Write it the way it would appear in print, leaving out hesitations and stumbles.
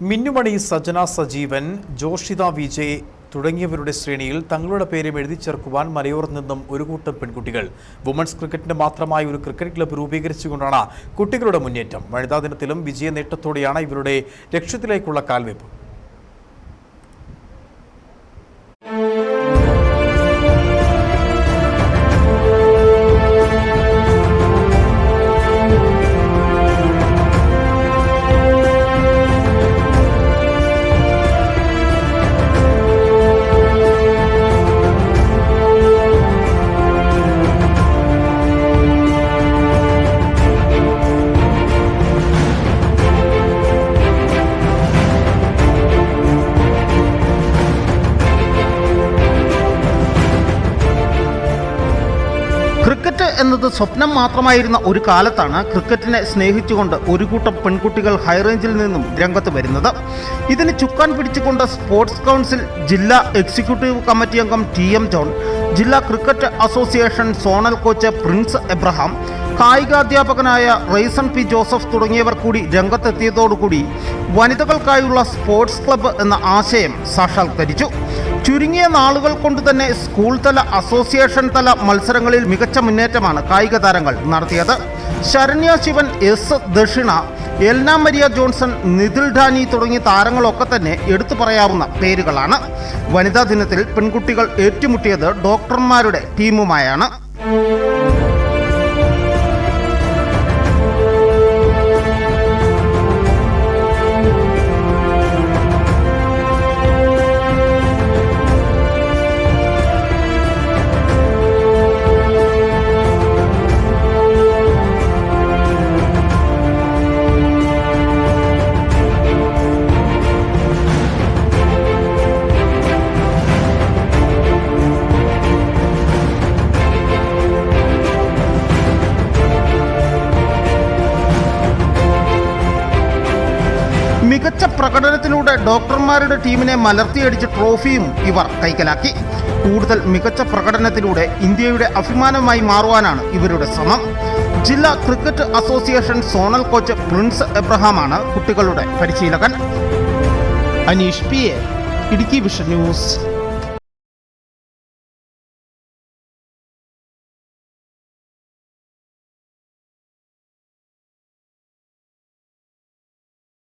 മിന്നുമണി, സജന സജീവൻ, ജോഷിത വിജയ് തുടങ്ങിയവരുടെ ശ്രേണിയിൽ തങ്ങളുടെ പേരും എഴുതി ചേർക്കുവാൻ മലയോരത്ത് നിന്നും ഒരു കൂട്ടം പെൺകുട്ടികൾ വുമൺസ് ക്രിക്കറ്റിന് മാത്രമായി ഒരു ക്രിക്കറ്റ് ക്ലബ്ബ് രൂപീകരിച്ചുകൊണ്ടാണ് കുട്ടികളുടെ മുന്നേറ്റം. വനിതാ ദിനത്തിലും വിജയ നേട്ടത്തോടെയാണ് ഇവരുടെ ലക്ഷ്യത്തിലേക്കുള്ള കാൽവെപ്പ്. ക്രിക്കറ്റ് എന്നത് സ്വപ്നം മാത്രമായിരുന്ന ഒരു കാലത്താണ് ക്രിക്കറ്റിനെ സ്നേഹിച്ചുകൊണ്ട് ഒരു കൂട്ടം പെൺകുട്ടികൾ ഹൈറേഞ്ചിൽ നിന്നും രംഗത്ത് വരുന്നത്. ഇതിന് ചുക്കാൻ പിടിച്ചുകൊണ്ട് സ്പോർട്സ് കൗൺസിൽ ജില്ലാ എക്സിക്യൂട്ടീവ് കമ്മിറ്റി അംഗം TM ജോൺ, ജില്ലാ cricket association zonal coach Prince Abraham, കായികാധ്യാപകനായ റൈസൺ P. ജോസഫ് തുടങ്ങിയവർ കൂടി രംഗത്തെത്തിയതോടുകൂടി വനിതകൾക്കായുള്ള സ്പോർട്സ് ക്ലബ്ബ് എന്ന ആശയം സാക്ഷാത്കരിച്ചു. ചുരുങ്ങിയ നാളുകൾ കൊണ്ട് തന്നെ സ്കൂൾ തല, അസോസിയേഷൻ തല മത്സരങ്ങളിൽ മികച്ച മുന്നേറ്റമാണ് കായിക താരങ്ങൾ നടത്തിയത്. Saranya Sivan, S. Dakshina, Elna Maria Johnson, Nithil Danny തുടങ്ങിയ താരങ്ങളൊക്കെ തന്നെ എടുത്തു പറയാവുന്ന പേരുകളാണ്. വനിതാ ദിനത്തിൽ പെൺകുട്ടികൾ ഏറ്റുമുട്ടിയത് ഡോക്ടർമാരുടെ ടീമുമായാണ്. മികച്ച പ്രകടനത്തിലൂടെ ഡോക്ടർമാരുടെ ടീമിനെ മലർത്തിയടിച്ച് ട്രോഫിയും ഇവർ കൈക്കലാക്കി. കൂടുതൽ മികച്ച പ്രകടനത്തിലൂടെ ഇന്ത്യയുടെ അഭിമാനമായി മാറുവാനാണ് ഇവരുടെ ശ്രമം. ജില്ലാ cricket association zonal coach Prince എബ്രഹാമാണ് കുട്ടികളുടെ പരിശീലകൻ. Aneesh PA, Idukki vision news.